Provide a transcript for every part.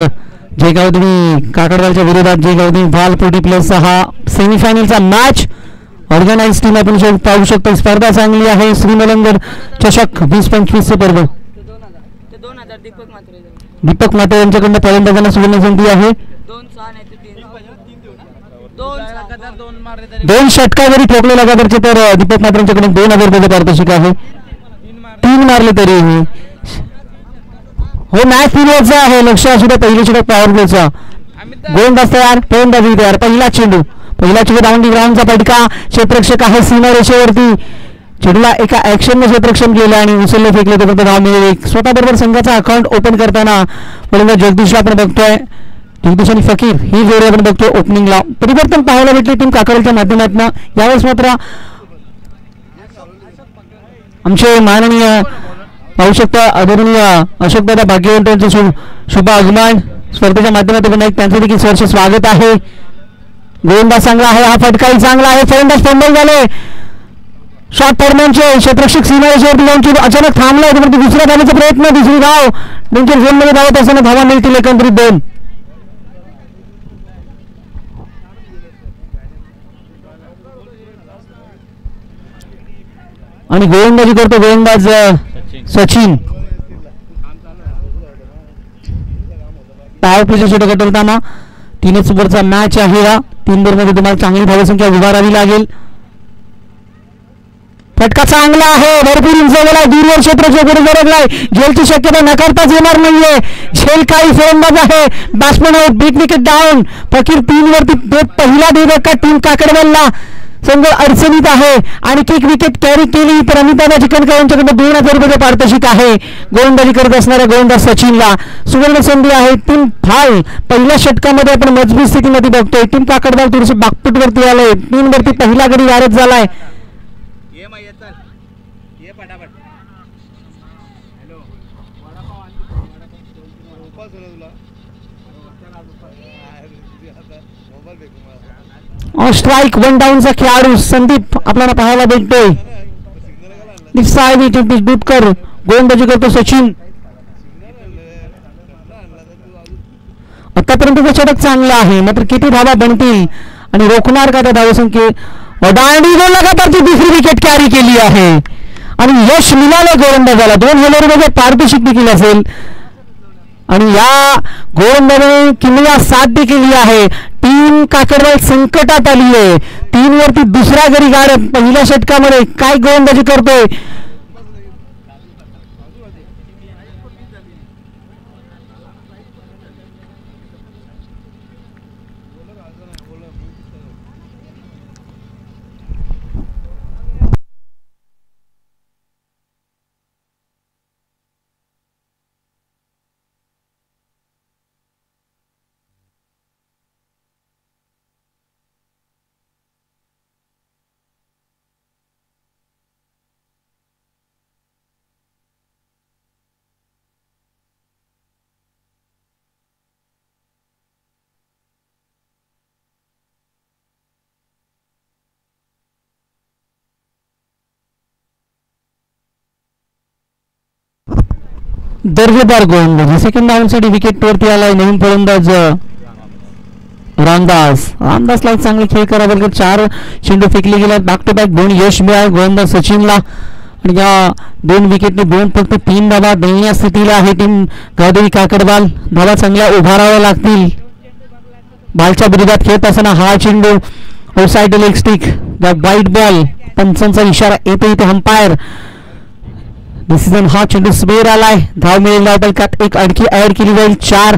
जेगावदनी काकडवालच्या विरोधात जेगावदनी भालपोटी प्लस हा सेमीफायनलचा match organise team आपण पाहू शकतो. स्पर्धा चांगली आहे. श्रीमलंगर चषक 20-25 चे पर्व. दीपक माते यांच्याकडून फलंदाजांना सुवर्ण संधी आहे. 2 षटका जरी ठोकले लगातारचे तर दीपक माते यांच्याकडून 2000 रुपये पारितोषिक आहे. 3 मारले तरी हो मॅच फिरवायचा आहे. लक्ष असू द्या. पहिली षटक पॉवर प्लेचा गोलंदाज तयार. फलंदाजी तयार. पहिला चेंडू डाऊन दी ग्राउंडचा फटका. क्षेत्ररक्षक आहे सीमारेषेवरती. चेंडूला एका ऍक्शनने क्षेत्ररक्षण केलं आणि उचलले फेकले तर धाव मिळेल. स्वतः बरोबर संघाचा अकाउंट ओपन करताना फलंदाज जगदीशला आपण बघतोय. जगदीश आणि फकीर ही जोडी आपण बघतोय ओपनिंगला. परिवर्तन पाहायला भेटले टीम काकडच्या माध्यमातून. यावेळेस मात्र आमचे माननीय पाहू शकता आदरणीय अशोकदादा भाग्यवंत यांचं शुभ आगमन स्पर्धेच्या माध्यमातून त्यांचं देखील सहर्ष स्वागत आहे. गोलंदाज चांगला आहे. हा फटकाही चांगला आहे. फलंदाज फंबल झाले. शॉट फॉर्मॅनचे क्षेत्ररक्षक सीमारेषेवरती जाऊन अचानक थांबलाय. दुसऱ्या धावेचा प्रयत्न. दुसरी धाव डेंजर झोनमध्ये धावत असताना धावा मिळतील एकंदरीत 2. आणि गोलंदाजी करतो गोलंदाज सचिन. पॉवर प्लेच्या षटक ठरताना 3 ओव्हरचा मॅच आहे. हा 3 ओव्हरमध्ये तुम्हाला चांगली धावसंख्या उभारावी लागेल. फटका चांगला आहे. भरपूर इंच गेलाय. दूरवर क्षेत्राच्या पुढे सरकलाय. झेलची शक्यता नकारताच येणार नाहीये. झेल काही फलंदाज आहे. Batsman big wicket down. फकीर 3 वरती पहिला धक्का टीम काकडवालला संघ अडचणीत आहे आणि एक विकेट कॅरी केली तर अमिताभ चिकनकर यांच्याकडे 2000 रुपये पारितोषिक आहे. गोलंदाजी करत असणाऱ्या गोलंदाज सचिनला सुवर्ण संधी आहे. टीम फाल पहिल्या षटकामध्ये आपण मजबूत स्थितीमध्ये बघतोय. टीम काकडवाल थोडस बागपूट वरती आलंय. 3 वरती पहिला गडी गारद झालाय. स्ट्राईक 1 डाऊनचा खेळाडू संदीप आपल्याला पाहायला भेटतोय. दुधकर गोलंदाजी करतो सचिन. आतापर्यंतचं षटक चांगलं आहे. मात्र किती धावा बनतील आणि रोखणार का त्या धावसंख्ये. दांडी गोल लगातारची दुसरी विकेट कॅरी केली आहे आणि यश मिळालं गोलंदाजाला. 2000 रुपये पारितोषिक देखील असेल आणि या गोलंदाजाने किल्ला साध्य केली आहे. टीम काकडवाल संकटात आली आहे. 3 वरती दुसरा गडी गारद पहिल्या षटकामध्ये काय गोलंदाजी करतोय. दर्जेदार गोलंदाज. सेकंड डाऊनसाठी विकेट वरती आलाय नवीन फलंदाज रामदासला एक चांगले खेळ करावे. 4 चेंडू फेकले गेले. बॅक टू बॅक 2 यश मिळाले गोलंदाज सचिनला आणि या 2 विकेटने 2 फक्त 3 धावा दयनीय स्थितीला आहे टीम गावदेवी काकडवाल. धावा चांगल्या उभाराव्या लागतील. बॉलच्या विरोधात खेळत असताना हा चेंडू outside leg stick wide ball. पंचांचा इशारा येतो इथे अंपायर. डिसिजन हा चेंडू स्पेअर आलाय. धाव मिळेल. धावपलकात 1 आणखी ऍड केली जाईल. 4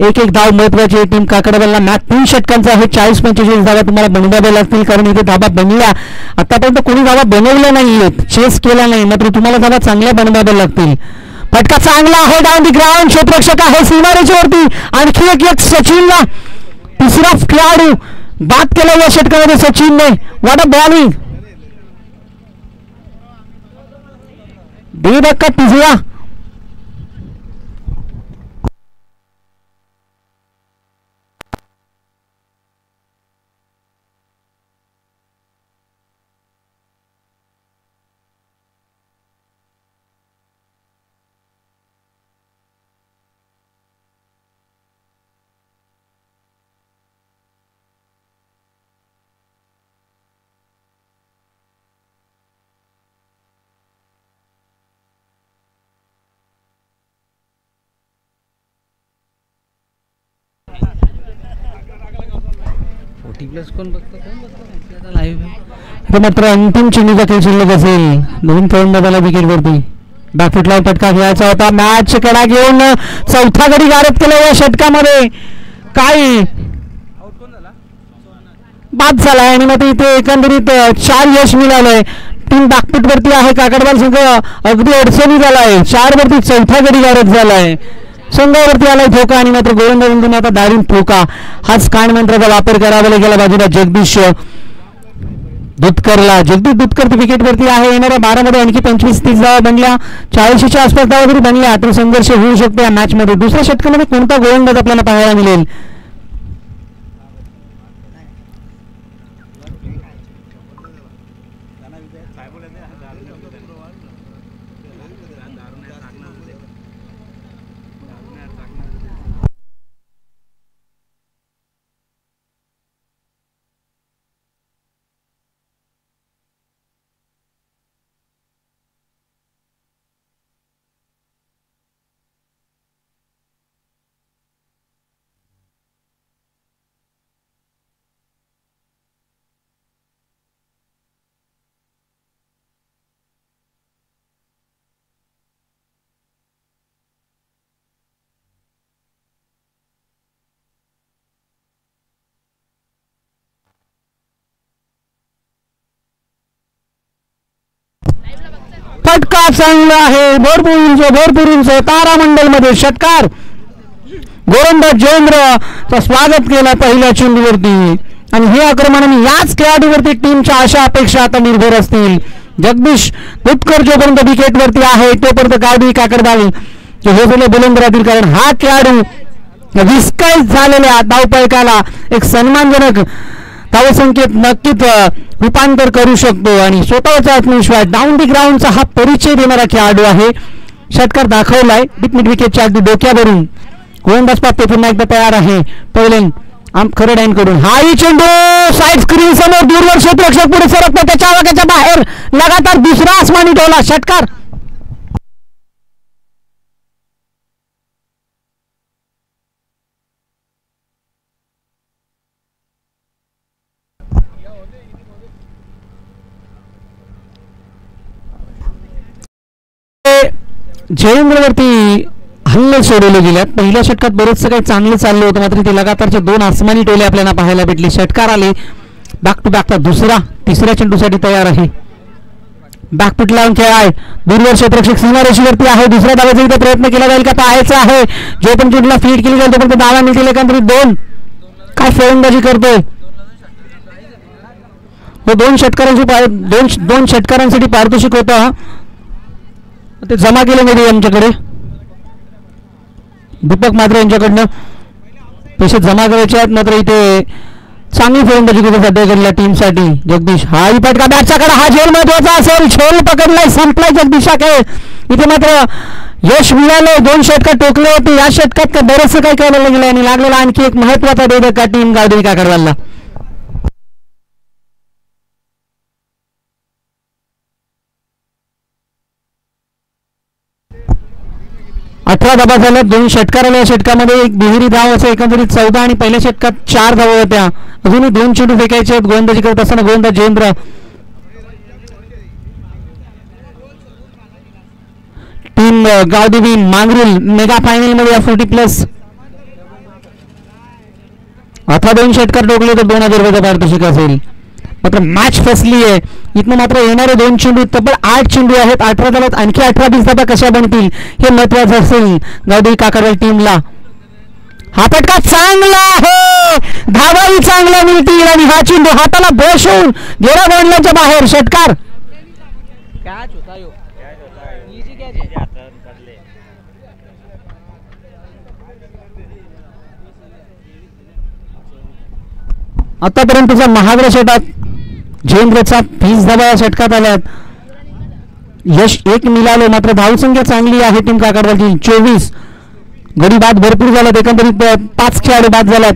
1 धाव महत्वाची आहे टीम काकडवालला. मॅच 3 षटकांचा आहे. 40-45 धावा तुम्हाला बनवाव्या लागतील कारण इथे धावा बनल्या. आतापर्यंत कोणी धावा बनवल्या नाहीयेत. चेस केला नाही मात्र तुम्हाला धावा चांगल्या बनवाव्या लागतील. फटका चांगला आहे. Down the ground. क्षेत्ररक्षक आहे सीमारेषेवरती. आणखी एक सचिनला तिसरा खेळाडू बाद केला या षटकामध्ये सचिनने. What a bowling. धक्का तिसरा. मात्र अंतिम चेंडूचा खेळ शिल्लक असेल. दोन फलंदाजाला विकेटवरती बॅकफुटला फटका खेळायचा होता. मॅच कडा घेऊन चौथा गडी गारद केला या षटकामध्ये. काय बाद झालाय आणि मग इथे एकंदरीत 4 यश मिळालंय. टीम बॅकफुटवरती आहे. काकडवाल संघ अगदी अडचणी झालाय. 4 वरती चौथा गडी गारद झालाय. संघावरती आलाय धोका आणि मात्र गोलंदाजांनी आता दारुण धोका. हाच कान मंत्राचा वापर करावा लागेल बाजूला जगदीश दुधकरला. जगदीश दुधकर विकेटवरती आहे. येणाऱ्या 12 मध्ये आणखी 25-30 धावा बनल्या. 40च्या आसपास धावा जरी बनल्या तर संघर्ष होऊ शकतो या मॅच मध्ये. दुसऱ्या षटकामध्ये कोणता गोलंदाज आपल्याला पाहायला मिळेल. फटका चांगला आहे. भरपूर उंच तारामंडल मध्ये षटकार. गोलंदाज जयेंद्रचं स्वागत केलं पहिल्या चेंडूवरती आणि हे आक्रमण याच खेळाडूवरती टीमच्या आशा अपेक्षा आता निर्भर असतील. जगदीश दुधकर जोपर्यंत विकेटवरती आहे तोपर्यंत गाडी काकडवाल हे झाले बुलंद राहतील. कारण हा खेळाडू विस्कळीत झालेल्या धावपळकाला एक सन्मानजनक धावसंख्येत नक्कीच रूपांतर करू शकतो आणि स्वतःचा आत्मविश्वास डाऊन दी ग्राउंडचा हा परिचय देणारा खेळाडू आहे. षटकार दाखवलाय मिड विकेटच्या अगदी डोक्यावरून. गोलंदाज पाहते पुन्हा एकदा तयार आहे. पहिले खरड्यांकडून हाही चेंडू साईड स्क्रीन समोर दूरवर क्षेत्ररक्षक पुढे सरकतो. त्याच्या आवाक्याच्या बाहेर लगातार दुसरा आसमानी टोला. षटकार जयेंद्रवरती हल्ले सोडवले गेल्यात. पहिल्या षटकात बरेचसे काही चांगले चालले होते मात्र ते लगातारचे 2 आसमानी टोले आपल्याला पाहायला भेटले. षटकार आले बॅक टू बॅकचा दुसरा. तिसऱ्या चेंडूसाठी तयार आहे. बॅकफुट लावून खेळ आहे. दूरवर क्षेत्ररक्षक सीमारेषेवरती आहे. दुसऱ्या धावेचा इथे प्रयत्न केला जाईल का पाहायचा आहे. जो पण चेंडूला फीड केली जाईल तोपर्यंत धावा मिळतील. एकंदरीत 2 काय फलंदाजी करतोय. दोन षटकारांसाठी पारितोषिक होता ते जमा केले नाही आमच्याकडे. दीपक मात्रे यांच्याकडनं पैसे जमा करायचे आहेत मात्र इथे चांगली फलंदाजी करतो सध्या केलेल्या टीमसाठी जगदीश. हा फटका बॅटचा कडा. हा झेल महत्वाचा असेल. झेल पकडलाय संपलाय जगदीशा खेळ. इथे मात्र यश मिळाले. 2 षटकार टोकले होते. या षटकात बरेचसे काही करायला गेले आणि लागलेला आणखी एक महत्वाचा भेदक टीम गावदेवी काकडवालला. 18 धावा झाल्या. 2 षटकार आले. या षटकामध्ये एक बिहिरी धाव असे एकंदरीत 14 आणि पहिल्या षटकात 4 धावा होत्या. अजूनही 2 चेंडू फेकायचे आहेत. गोलंदाजी करत असताना गोलंदाज Jayendra. Team Gavdevi Mangrul mega final मध्ये 40+. आता 2 षटकार टोकले तर 2000 रुपयाचा पारितोषिक असेल. मात्र मॅच फसली आहे. इथनं मात्र येणारे 2 चेंडू तब्बल 8 चेंडू आहेत. 18 धावात आणखी 18-20 धावा कशा बनतील हे महत्वाचं असेल गावदेवी काकडवाल टीमला. हा फटका चांगला आहे. धावाही चांगल्या मिळतील आणि हा चेंडू हाताला बश होऊन गेला गोलंदाजाच्या बाहेर. षटकार आतापर्यंतचा महागड्या षटात जयेंद्रचा 30 धावा या षटकात आल्यात. यश 1 मिळालं मात्र धावसंख्या चांगली आहे टीम काकडवालची. 24 गडी बाद भरपूर झाल्यात. एकंदरीत 5 खेळाडू बाद झाल्यात.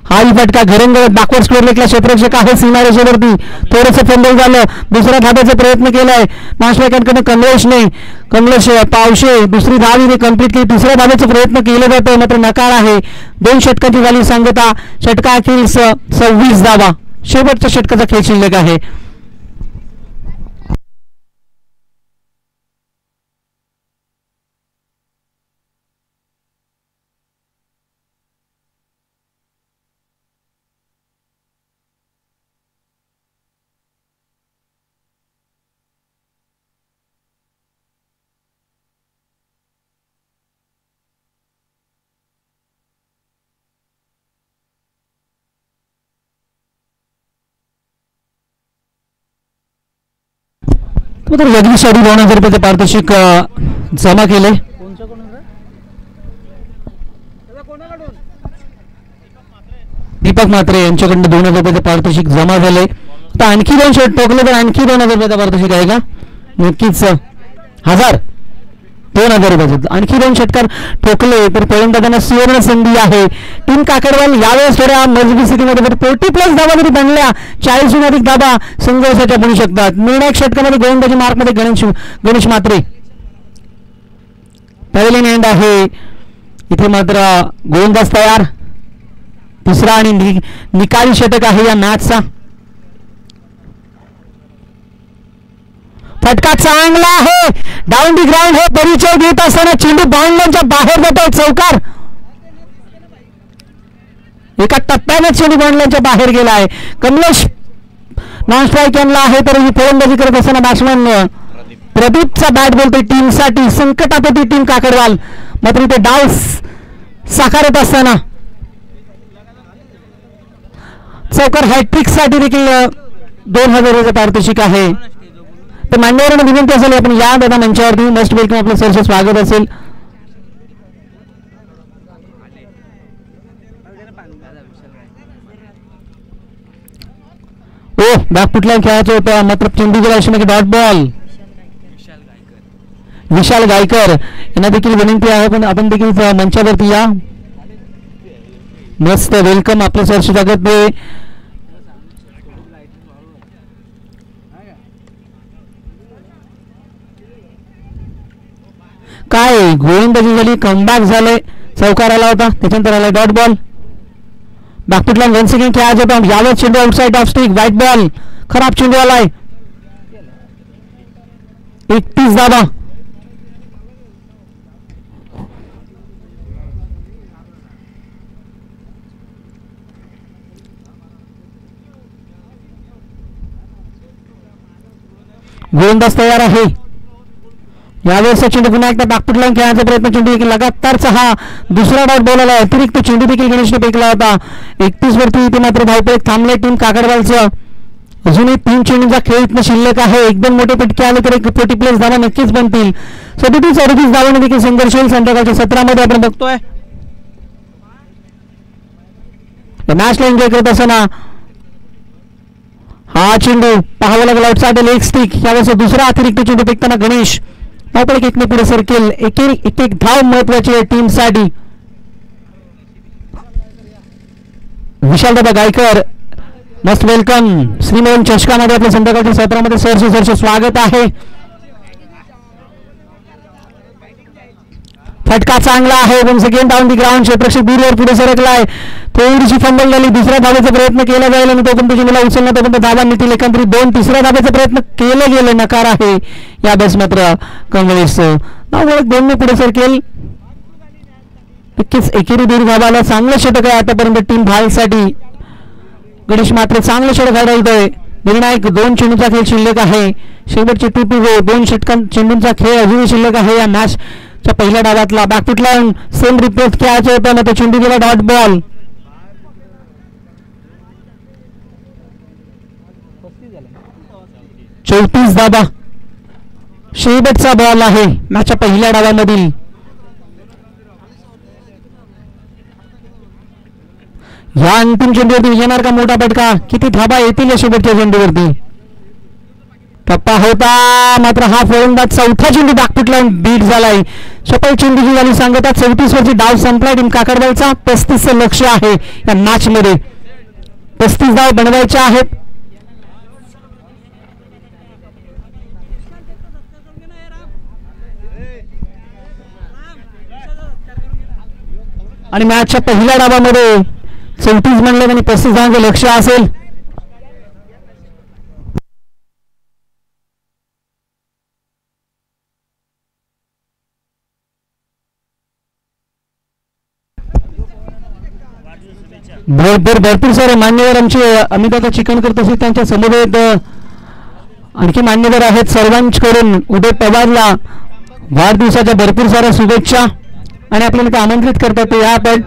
हा फटका घरंगळत बॅकवर्ड स्क्वेअर लेगला क्षेत्ररक्षक आहे सीमारेषेवरती. थोडंसं फंबल झालं. दुसरा धाब्याचा प्रयत्न केलाय महाराष्ट्राकडनं कमलेश पावशे. दुसरी धाव कंप्लीट केली. तिसऱ्या धाब्याचा प्रयत्न केला जातो मात्र नकार आहे. 2 षटकांची झाली सांगता. षटकातील 26 धावा. शेवटच्या षटकाचा खेळ शिल्लक आहे. यज्ञशाडी 2000 रुपयाचे पारितोषिक जमा केले. दीपक म्हात्रे यांच्याकडनं 2000 रुपयाचे पारितोषिक जमा झाले. तर आणखी 2 षट ठोकले तर आणखी 2000 रुपयाचा पारितोषिक आहे का? नक्कीच 2000 रुपयाचे आणखी 2 षटकार ठोकले तर फलंदाजांना सुवर्ण संधी आहे. टीम काकडवाल यावेळेस थोड्या मजबूत स्थितीमध्ये 40 प्लस धावा जरी बनल्या 40 अधिक धावा संघर्षाच्या बनू शकतात. निर्णायक षटकामध्ये गोलंदाजी मार्कमध्ये गणेश म्हात्रे पॅव्हलियन एंड आहे. इथे मात्र गोलंदाज तयार. तिसरा आणि निकाली षटक आहे या मॅचचा. फटका चांगला आहे. डाऊन दी ग्राउंड हे परिचय देत असताना चेंडू बाउंड्रीच्या बाहेर जातो. चौकार एका टप्प्याने चेंडू बाउंड्रीच्या बाहेर गेला आहे. कमलेश नॉन स्ट्राईक यांना आहे तर ही फलंदाजी करत असताना बॅट्समन प्रदीपचा बॅट बोलतोय टीमसाठी. संकटात होती टीम काकडवाल मात्र ते डाव साकारत असताना चौकार हॅट्रिक साठी देखील 2000 रुपयाचं पारितोषिक आहे. तर मान्यवरांना विनंती असेल आपण या दादा मंचावरती मस्ट वेलकम आपलं सरचे स्वागत असेल. बॅक फुटला खेळायचं होतं मात्र चेंडू गेला अशी डॉट बॉल. विशाल गायकर यांना देखील विनंती आहे पण आपण देखील मंचावरती या. मस्त वेलकम आपलं सरचे स्वागत आहे. काय गोलंदाजी झाली. कमबॅक झाले. चौकार आला होता त्याच्यानंतर आला डॉट बॉल. बॅकफुटला 1 सेकंड खेळायचा होता. यावेळेस चेंडू outside of stick white ball. खराब चेंडू आलाय. 31 धावा. गोलंदाज तयार आहे. यावेळेस चेंडू पुन्हा एकदा बॅकफुटला खेळण्याचा प्रयत्न. चेंडू लगातारचा हा दुसरा डॉट बॉल आला. अतिरिक्त चेंडू देखील गणेशने फेकला होता. 31 वरती इथे मात्र धावपळ थांबले टीम काकडवालचं. अजूनही 3 चेंडूंचा खेळ इथं शिल्लक आहे. एकदम मोठे फटके आले तर 40 प्लस धावा नक्कीच बनतील. 37-38 धावांनी देखील संघर्ष होईल. संध्याकाळच्या 17 मध्ये आपण बघतोय मॅचला एन्जॉय करत असताना हा चेंडू पाहावा लागला आउटसाइड लेग स्टिक. यावेळेस दुसरा अतिरिक्त चेंडू फेकताना गणेश धावपळ एकने पुढे सरकेल. एक धाव महत्वाची आहे टीमसाठी. विशालदादा गायकर मस्त वेलकम. श्रीमोहन चषकामध्ये आपल्या संध्याकाळच्या 17 मध्ये सरसे स्वागत आहे. फटका चांगला आहे. 1 सेकंड डाऊन दी ग्राउंड. क्षेत्ररक्षक दूरवर पुढे सरकलाय. थोडीशी फंबल झाली. दुसऱ्या धाब्याचा प्रयत्न केला जाईल आणि तोपर्यंत चेंडूला उचलला तोपर्यंत धावा मिळतील. एकंदरीत 2 तिसऱ्या धाब्याचा प्रयत्न केला गेला. नकार आहे या बॅस मात्र कमलेश धाव 2 पुढे सरकेल. नक्कीच एकेरी 2 धावाला चांगलं षटक आहे आतापर्यंत टीम भालसाठी. गणेश मात्र चांगलं षटक आढळतोय. निर्णायक 2 चेंडूंचा खेळ शिल्लक आहे. शेवटचे 2 चेंडूंचा खेळ अजूनही शिल्लक आहे या मॅचच्या पहिल्या डावातला. बॅकफुटला सेम रिपोर्ट खेळायचं होतं ना तो चेंडू गेला डॉट बॉल. चौतीस धावा शेवटचा बॉल आहे मॅचच्या पहिल्या डावामधील. या अंतिम चेंडूवरती येणार का मोठा फटका? किती धावा येतील या शेवटच्या चेंडूवरती? टप्पा होता मात्र हा फलंदाज चौथा चेंडू बागपुटला बीट झालाय. सफल चेंडूची झाली सांगता. 34 वरची डाव संपलाय टीम काकडवालचा. 35 लक्ष आहे या मॅच मध्ये. 35 धाव बनवायच्या आहेत. आणि मॅचच्या पहिल्या डावामध्ये 34 म्हणले आणि 35 धावांचे लक्ष असेल. भरपूर सारे मान्यवर आमचे अमिताभ चिकन करत असेल त्यांच्या समवेत आणखी मान्यवर आहेत. सर्वांकडून उदय पवारला वाढदिवसाच्या भरपूर साऱ्या शुभेच्छा आणि आपल्याला ते आमंत्रित करतात ते या आपण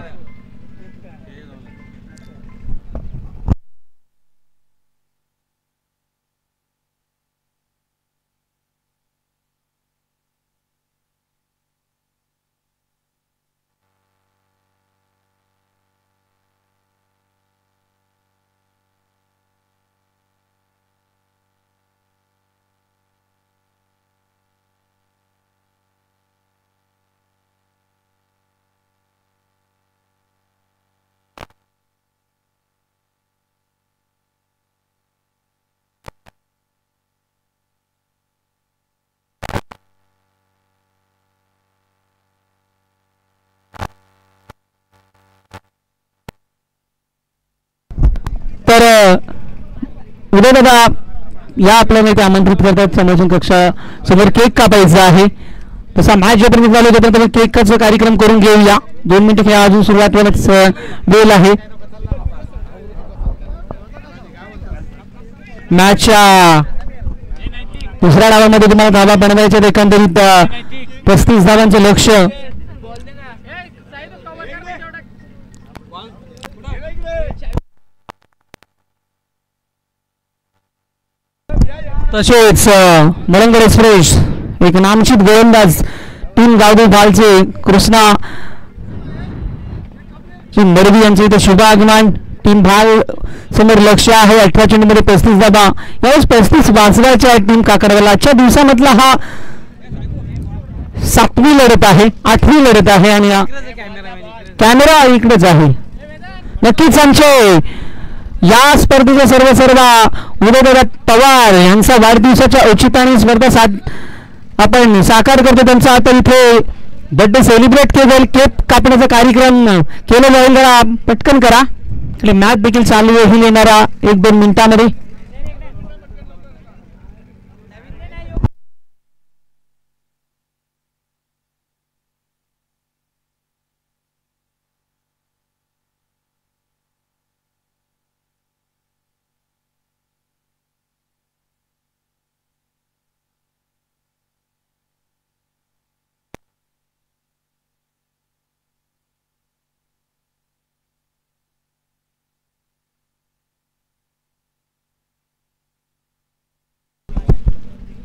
तर उद्या दादा या आपल्याला ते आमंत्रित करतात. संभाषण कक्षा समोर केक कापायचा आहे. तसा मॅच जोपर्यंत चालू तोपर्यंत केकचा कार्यक्रम करून घेऊया. 2 मिनिटं खेळ अजून सुरुवात होण्यास वेळ आहे. मॅचच्या दुसऱ्या डावामध्ये तुम्हाला धावा बनवायच्या. एकंदरीत 35 धावांचं लक्ष. तसेच मलंगड एक्सप्रेस एक नामचित गोलंदाज टीम गावदेव भालचे कृष्णा मरवी यांचे इथे शुभ आगमन. टीम भाल समोर लक्ष आहे. 18 चेंडूमध्ये 35 धावा. यावेळेस 35 वाजवायचे आहे टीम काकडवाला. आजच्या दिवसामधला हा 7वी लढत आहे, 8वी लढत आहे आणि कॅमेरा इकडेच आहे. नक्कीच आमचे या स्पर्धेच्या सर्व उदयदादा पवार यांचा वाढदिवसाच्या औचित्याने स्पर्धा आपण साकार करतो. त्यांचा आता इथे बर्थडे सेलिब्रेट केलं. केक कापण्याचा कार्यक्रम केला जाईल. जरा पटकन करा. मॅच देखील चालू होईल येणाऱ्या 1-2 मिनिटांमध्ये.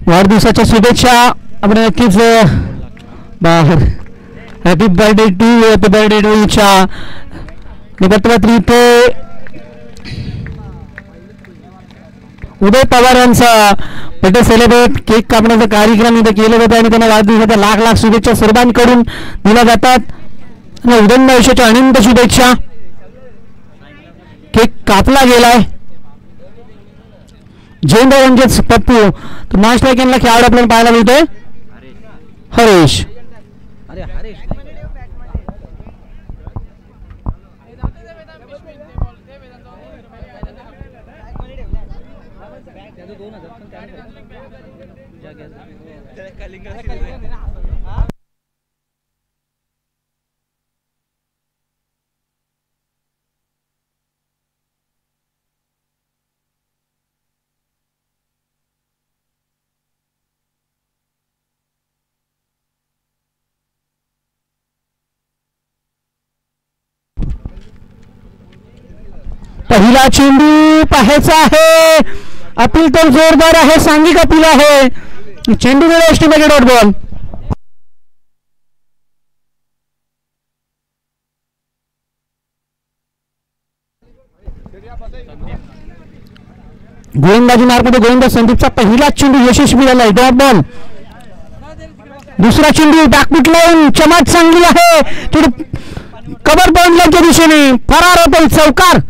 वाढदिवसाच्या शुभेच्छा आपण नक्कीच हॅपी बर्थडे टू च्या निमित्ताने इथे उदय पवार यांचा बर्थडे सेलिब्रेट केक कापण्याचा कार्यक्रम इथे केला जातो आणि त्यांना वाढदिवसाच्या लाख शुभेच्छा सर्वांकडून दिल्या जातात. उदय आयुष्याच्या अनंत शुभेच्छा. केक कापला गेलाय. झेंडा म्हणजेच पप्पू. तर मॅच यांना खेळाडू आपल्याला पाहायला मिळतोय हरेश. पहिला चेंडू पाहायचा आहे. अपील तर जोरदार आहे. सांघिक अपील आहे. चेंडू गेला एस्टिमेटेड डॉट बॉल. गोलंदाजी मार्गमध्ये गोलंदाज संदीपचा पहिला चेंडू यशस्वी झालाय. Dot ball. दुसरा चेंडू बॅकफूट लावून चमक चांगली आहे. चेंडू कव्हर बाउंड्रीच्या दिशेने फरार होतो. चौकार.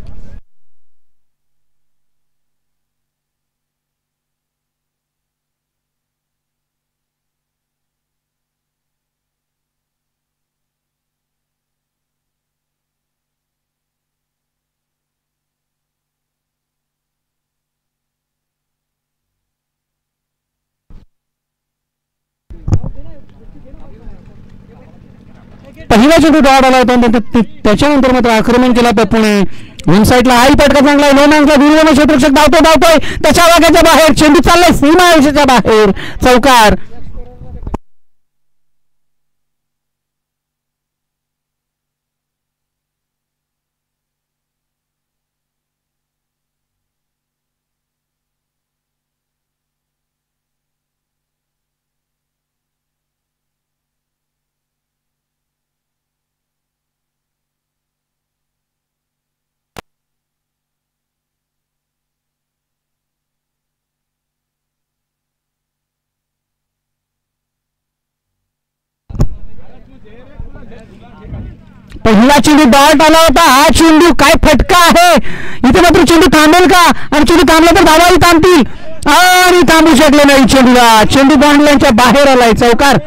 पहिला चेंडू डॉट आला होता. त्याच्यानंतर मात्र आक्रमण केला पप्पूने. वन साईडला आई पटका चांगला. नो मॅन्सला दूरवरून क्षेत्ररक्षक धावतोय त्याच्या वाग्याच्या बाहेर. चेंडू चाललाय सीमा रेषेच्या बाहेर. चौकार. पहिला चेंडू डॉट आला होता. हा चेंडू काय फटका आहे. इथे मात्र चेंडू थांबेल का. आणि चेंडू थांबला तर धावाही थांबतील. आणि थांबू शकले नाही चेंडूला. चेंडू बाउंड्रीच्या बाहेर आलाय. चौकार.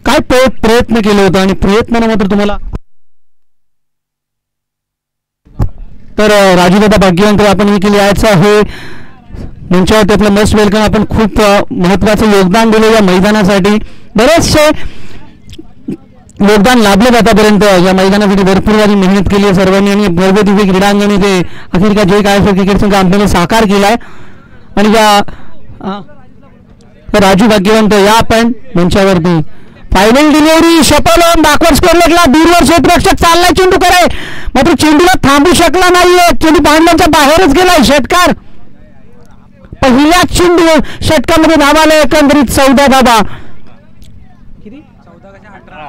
काय प्रयत्न केले होते आणि प्रयत्नाने मात्र तुम्हाला तर राजूदादा भाग्यवंत आपण हे केले यायचं आहे. मंचावरती आपलं मस्ट वेलकम. आपण खूप महत्वाचं योगदान दिलं या मैदानासाठी. बरेचसे योगदान लाभलं आतापर्यंत. या मैदानासाठी भरपूर सारी मेहनत केली आहे सर्वांनी आणि भव्य दिव्य क्रीडांगण ते अखेर का जय काय क्रिकेट संघ आपल्याला साकार केलाय. आणि या राजू भाग्यवंत या आपण मंचावरती फायनल डिलिव्हरी शपल बॅकवर्ड स्कोर लेगला दूरवर क्षेत्ररक्षक चाललाय चेंडू करे. मात्र चेंडूला थांबू शकला नाहीये. चेंडू बाउंड्रीच्या बाहेरच गेलाय. षटकार. पहिल्या चेंडू षटकामध्ये धावाले एकंदरीत 14 धावा.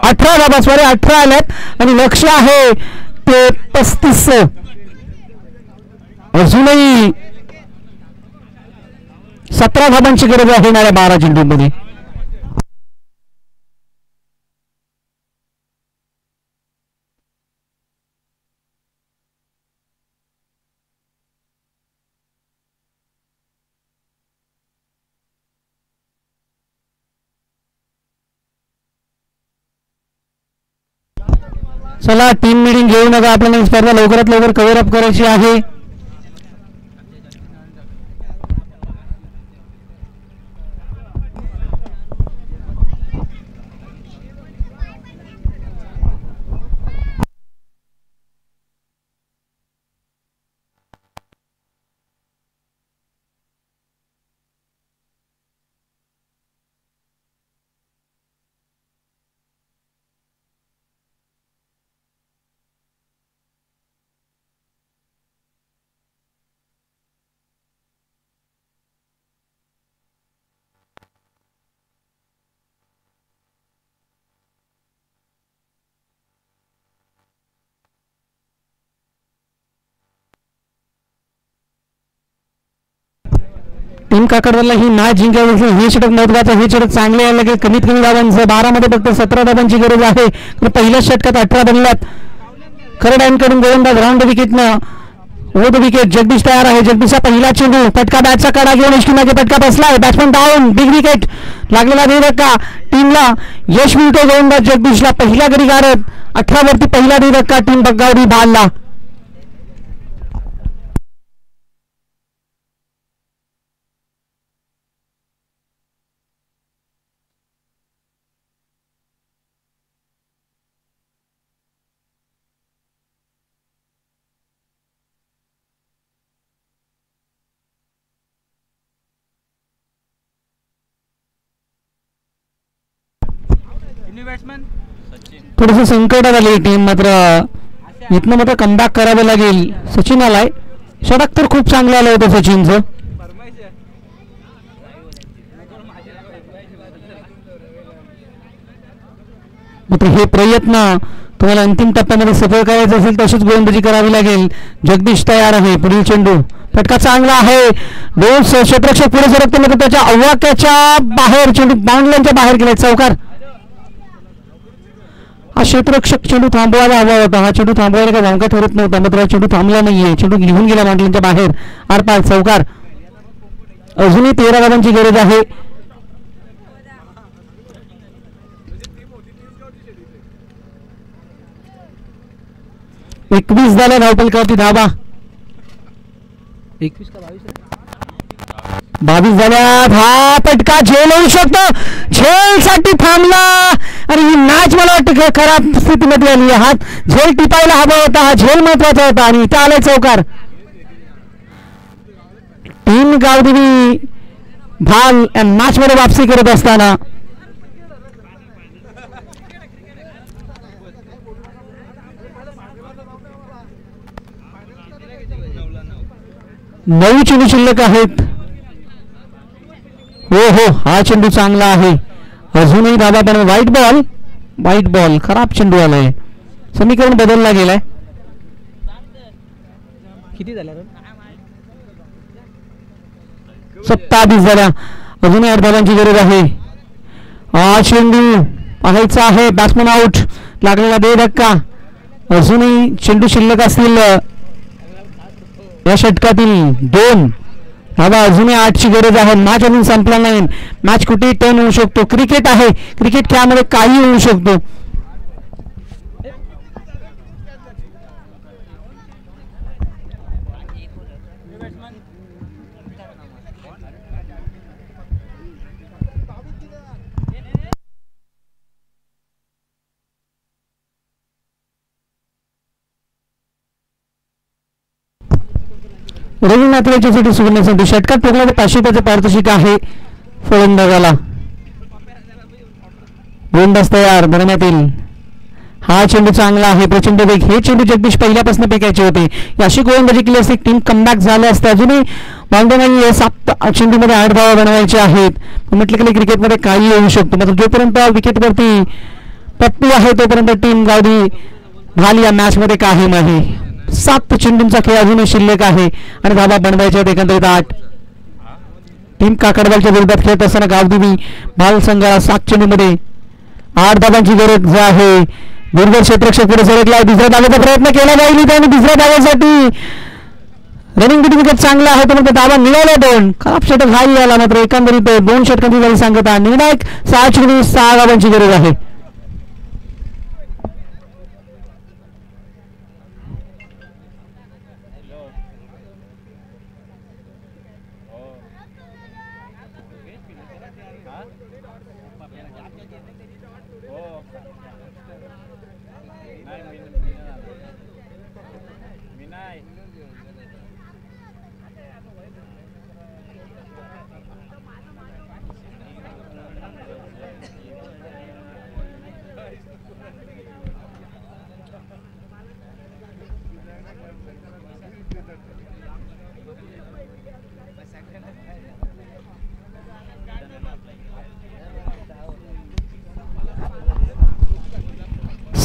18 धावा. सॉरी 18 आल्यात आणि लक्ष आहे ते 35. अजूनही 17 धावांची गरज आहे येणाऱ्या 12 चेंडूमध्ये. चला टीम मीटिंग घेऊ नका. आपल्याला स्पर्धा लवकरात लवकर कव्हर अप करायची आहे. टीम काकडवाला ही मॅच जिंकायची. हे षटक महत्वाचं. हे षटक चांगले यायला लागेल. कमीत कमी धावांचं 12 मध्ये फक्त 17 धावांची गरज आहे. पहिल्या षटकात 18 बनल्यात. खरड्यांकडून गोलंदाज राऊंड विकेटनं ओढ विकेट. जगदीश तयार आहे. जगदीशचा पहिला चेंडू फटका बॅटचा कडा घेऊन एष्टीमागे फटका बसलाय. Batsman down. बिग विकेट लागलेला धक्का टीमला यश मिळतो. गोलंदाज जगदीशला पहिल्या गडी गारत. 18 वरती पहिला धक्का टीम बग्गावडी भालला. बैट्समैन थोडंसं संकटात आली टीम, मात्र इथनं मात्र कमबॅक करावं लागेल. सचिन आलाय, षटक तर खूप चांगलं आलं होतं सचिनचं. मात्र हे प्रयत्न तुम्हाला अंतिम टप्प्यामध्ये सफळ करायचं असेल तशीच गोलंदाजी करावी लागेल. जगदीश तयार आहे. पुढील चेंडू फटका चांगला आहे. दोन क्षेत्ररक्षक पुढे सरकते, मात्र त्याच्या अवाक्याच्या बाहेर चेंडू बाउंड्रीच्या बाहेर गेलाय. चौकार. हा क्षेत्ररक्षक चेंडू थांबवायला हवा होता. हा चेंडू थांबवायला काही भावका ठरत नव्हता, मात्र हा चेंडू थांबला नाहीये. चेंडू निघून गेला बाउंड्रीच्या बाहेर. आरपार. चौकार. अजूनही 13 धावांची गरज आहे. एकवीस झाल्या धावपलकावरती धावा. 21 का 22 झाल्यात. हा फटका झेल होऊ शकतो. झेल साठी थांबला आणि ही मॅच मला वाटतं खराब स्थितीमध्ये आली. हा झेल टिपायला हवा होता. हा झेल महत्वाचा होता आणि इथं आलाय चौकार. टीम गावदेवी भाल मॅच मध्ये वापसी करत असताना 9 चेंडू शिल्लक आहेत. हो हो, हा चेंडू चांगला आहे. अजूनही धाबा पण व्हाईट बॉल खराब चेंडू आलाय. समीकरण बदलला गेलाय. किती झाल्या? 27 झाल्या. अजूनही 8 धावांची गरज आहे. हा चेंडू पाहायचा आहे. Batsman out. लागलेला दे धक्का. अजूनही चेंडू शिल्लक असतील या षटकातील 2 धावा. अजूनही 8ची गरज आहे. मॅच अजून संपला नाही. मॅच कुठेही टर्न होऊ शकतो. क्रिकेट आहे. क्रिकेट खेळामध्ये काही होऊ शकतो. रवी नातवाच्यासाठी सुवर्ण संधी. षटकात ठोकला तर 500 रुपयाचं पारितोषिक आहे फलंदाजाला. गोलंदाज तयार धरण्यात येईल. हा चेंडू चांगला आहे. प्रचंड वेग. हे चेंडू जगदीश पहिल्यापासून फेकायचे होते. अशी गोलंदाजी केली असती टीम कमबॅक झाले असते. अजूनही बाउंड्री 7 चेंडूमध्ये 8 धावा बनवायचे आहेत. म्हटलं की क्रिकेटमध्ये काही होऊ शकतो. मात्र जोपर्यंत विकेटवरती पप्पू आहे तोपर्यंत टीम गावदी भाल या मॅच मध्ये कायम आहे. 7 चेंडूंचा खेळ अजूनही शिल्लक आहे आणि धावा बनवायच्या आहेत एकंदरीत 8. टीम काकडवालच्या विरोधात खेळत असताना गावदेवी भाल संघाला 7 चेंडूमध्ये 8 धावांची गरज आहे. दुर्गल क्षेत्ररक्षक पुढे सरकला. दुसऱ्या धावेचा प्रयत्न केला जाईल आणि दुसऱ्या धावेसाठी रनिंग विकेट चांगला आहे. तर मग धावा मिळाल्या 2. खराब षटक हाही आला. मात्र एकंदरीत 2 षटकांची झाली सांगता. निर्णायक 6 चेंडू 6 धावांची गरज आहे.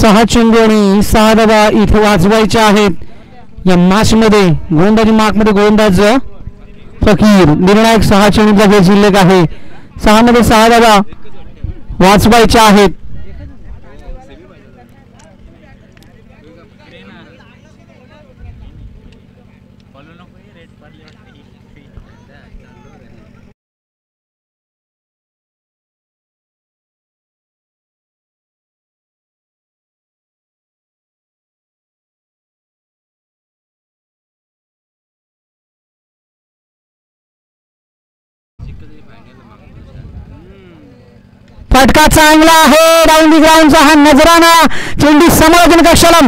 सहा चेंडू आणि 6 धावा इथे वाजवायच्या आहेत या मॅच मध्ये. गोलंदाजी मार्क मध्ये गोलंदाज फकीर. निर्णायक 6 चेंडूचा खेळ शिल्लक आहे. 6 मध्ये 6 धावा वाजवायच्या आहेत. फटका चांगला आहे. डाऊन दी ग्राउंडचा हा नजराना. चेंडू समालोचन कक्षाला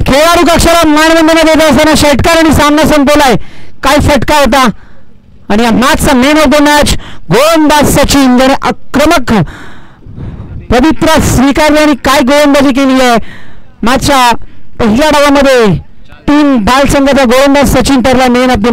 खेळाडू कक्षाला मानवंदना देत असताना षटकार आणि सामना संपवलाय. काय फटका होता आणि या मॅचचा मेन होतो मॅच. गोलंदाज सचिन ज्याने आक्रमक पवित्रा स्वीकारली आणि काय गोलंदाजी केली आहे. मॅचच्या पहिल्या डावामध्ये टीम बाल संघाचा गोलंदाज सचिन ठरला मेन ऑफ द